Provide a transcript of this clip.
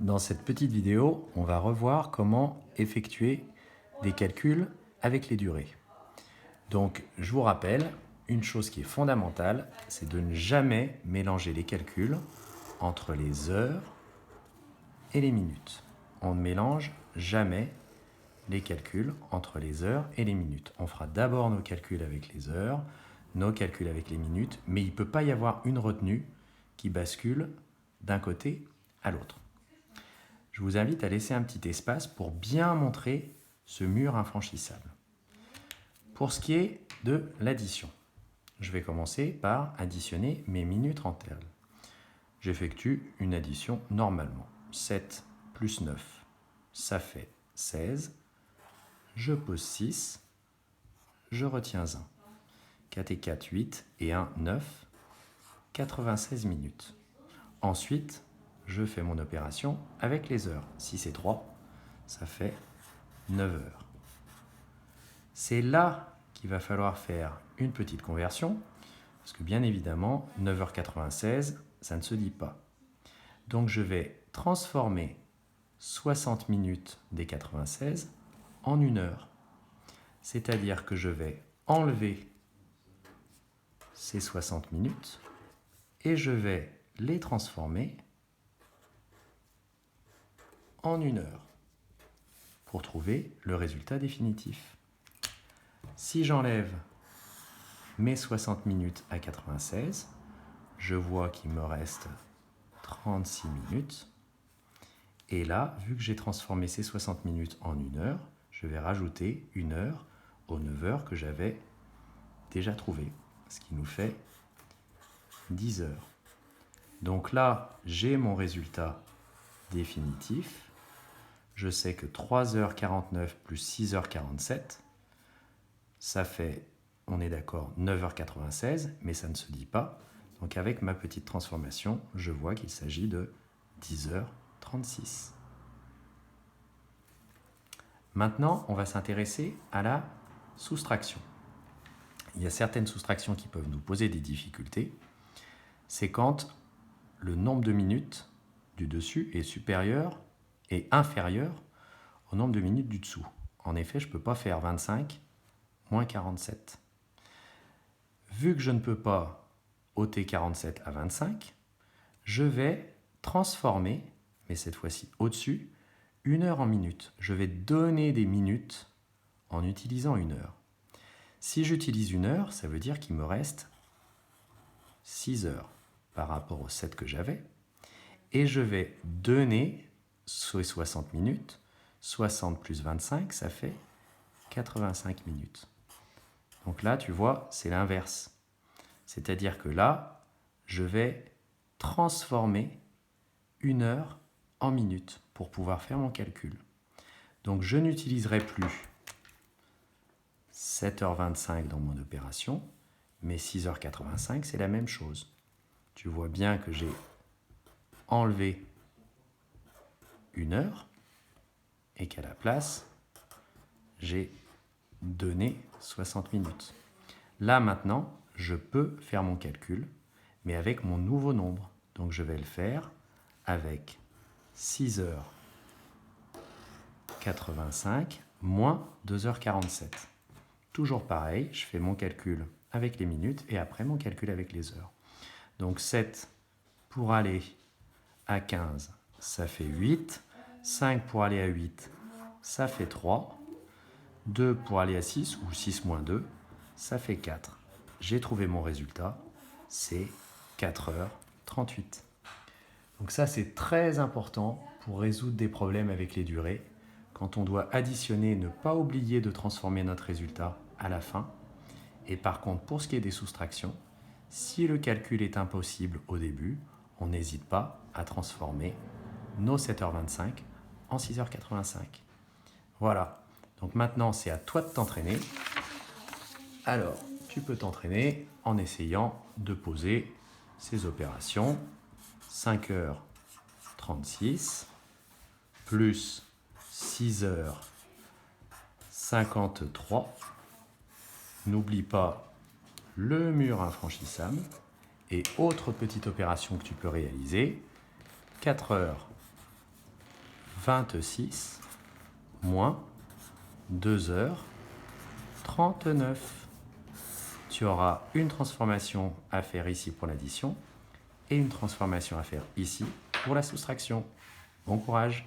Dans cette petite vidéo, on va revoir comment effectuer des calculs avec les durées. Donc, je vous rappelle, une chose qui est fondamentale, c'est de ne jamais mélanger les calculs entre les heures et les minutes. On ne mélange jamais les calculs entre les heures et les minutes. On fera d'abord nos calculs avec les heures, nos calculs avec les minutes, mais il ne peut pas y avoir une retenue qui bascule d'un côté à l'autre. Je vous invite à laisser un petit espace pour bien montrer ce mur infranchissable. Pour ce qui est de l'addition, je vais commencer par additionner mes minutes entières. J'effectue une addition normalement. 7 plus 9, ça fait 16. Je pose 6, je retiens 1. 4 et 4, 8 et 1, 9, 96 minutes. Ensuite, je fais mon opération avec les heures. 6 et 3, ça fait 9 heures. C'est là qu'il va falloir faire une petite conversion, parce que bien évidemment, 9h96, ça ne se dit pas. Donc je vais transformer 60 minutes des 96 en 1 heure. C'est-à-dire que je vais enlever ces 60 minutes et je vais les transformer en 1 heure pour trouver le résultat définitif. Si j'enlève mes 60 minutes à 96, je vois qu'il me reste 36 minutes. Et là, vu que j'ai transformé ces 60 minutes en 1 heure, je vais rajouter 1 heure aux 9 heures que j'avais déjà trouvées, ce qui nous fait 10 heures. Donc là, j'ai mon résultat définitif. Je sais que 3h49 plus 6h47, ça fait, on est d'accord, 9h96, mais ça ne se dit pas. Donc avec ma petite transformation, je vois qu'il s'agit de 10h36. Maintenant, on va s'intéresser à la soustraction. Il y a certaines soustractions qui peuvent nous poser des difficultés. C'est quand le nombre de minutes du dessus est supérieur et inférieur au nombre de minutes du dessous. En effet, je ne peux pas faire 25 moins 47. Vu que je ne peux pas ôter 47 à 25, je vais transformer, mais cette fois-ci au-dessus, 1 heure en minutes. Je vais donner des minutes en utilisant 1 heure. Si j'utilise 1 heure, ça veut dire qu'il me reste 6 heures par rapport aux 7 que j'avais. Et je vais donner ces 60 minutes. 60 plus 25, ça fait 85 minutes. Donc là, tu vois, c'est l'inverse. C'est-à-dire que là, je vais transformer 1 heure en minutes pour pouvoir faire mon calcul. Donc je n'utiliserai plus 7h25 dans mon opération, mais 6h85, c'est la même chose. Tu vois bien que j'ai enlevé 1 heure et qu'à la place, j'ai donné 60 minutes. Là maintenant, je peux faire mon calcul, mais avec mon nouveau nombre. Donc je vais le faire avec 6h85 moins 2h47. Toujours pareil, je fais mon calcul avec les minutes et après mon calcul avec les heures. Donc 7 pour aller à 15, ça fait 8. 5 pour aller à 8, ça fait 3. 2 pour aller à 6, ou 6 moins 2, ça fait 4. J'ai trouvé mon résultat, c'est 4h38. Donc ça, c'est très important pour résoudre des problèmes avec les durées. Quand on doit additionner, ne pas oublier de transformer notre résultat à la fin. Et par contre, pour ce qui est des soustractions, si le calcul est impossible au début, on n'hésite pas à transformer nos 7h25 en 6h85. Voilà. Donc maintenant, c'est à toi de t'entraîner. Alors, tu peux t'entraîner en essayant de poser ces opérations. 5h36 plus 6h53. N'oublie pas le mur infranchissable. Et autre petite opération que tu peux réaliser, 4h 26 moins 2h39. Tu auras une transformation à faire ici pour l'addition et une transformation à faire ici pour la soustraction. Bon courage!